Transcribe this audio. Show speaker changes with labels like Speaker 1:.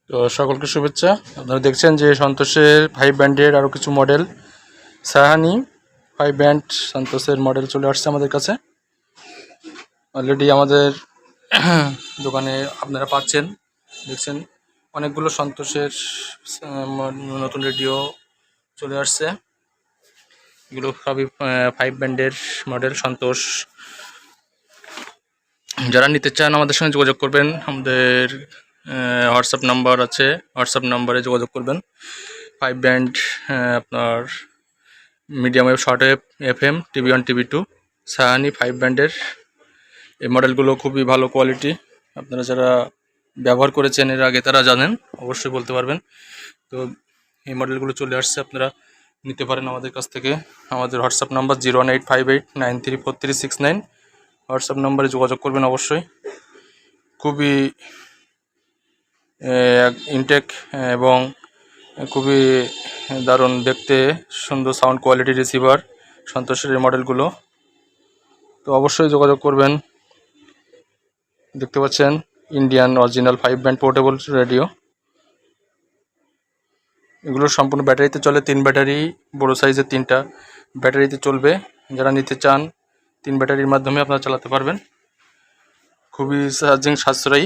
Speaker 1: তো সকলকে শুভেচ্ছা। আপনারা দেখছেন যে সন্তোষের 5 ব্র্যান্ডের আরও কিছু মডেল, সাহানি 5 ব্র্যান্ড সন্তোষের মডেল চলে আসছে আমাদের কাছে। অলরেডি আমাদের দোকানে আপনারা পাচ্ছেন, দেখছেন অনেকগুলো সন্তোষের নতুন রেডিও চলে আসছে। এগুলো সবই 5 ব্র্যান্ডের মডেল সন্তোষ। যারা নিতে চান আমাদের সঙ্গে যোগাযোগ করবেন। আমাদের হোয়াটসঅ্যাপ নাম্বার আছে, হোয়াটসঅ্যাপ নাম্বারে যোগাযোগ করবেন। 5 ব্র্যান্ড আপনার medium wave, short wave, FM, TV1, TV2 Sahani 5 ব্র্যান্ডের এই মডেলগুলো খুবই ভালো কোয়ালিটি। আপনারা যারা ব্যবহার করেছেন এর আগে তারা জানেন, অবশ্যই বলতে পারবেন। তো এই মডেলগুলো চলে আসছে, আপনারা নিতে পারেন আমাদের কাছ থেকে। আমাদের হোয়াটসঅ্যাপ নাম্বার 01858934369, হোয়াটসঅ্যাপ নাম্বারে যোগাযোগ করবেন অবশ্যই। খুবই ইনটেক এবং খুবই দারুণ দেখতে, সুন্দর সাউন্ড কোয়ালিটি রিসিভার সন্তোষের এই মডেলগুলো। তো অবশ্যই যোগাযোগ করবেন। দেখতে পাচ্ছেন Indian original 5 brand portable radio. এগুলো সম্পূর্ণ ব্যাটারিতে চলে, 3 ব্যাটারি, বড়ো সাইজের 3টা ব্যাটারিতে চলবে। যারা নিতে চান 3 ব্যাটারির মাধ্যমে আপনারা চালাতে পারবেন। খুবই চার্জিং সাশ্রয়ী।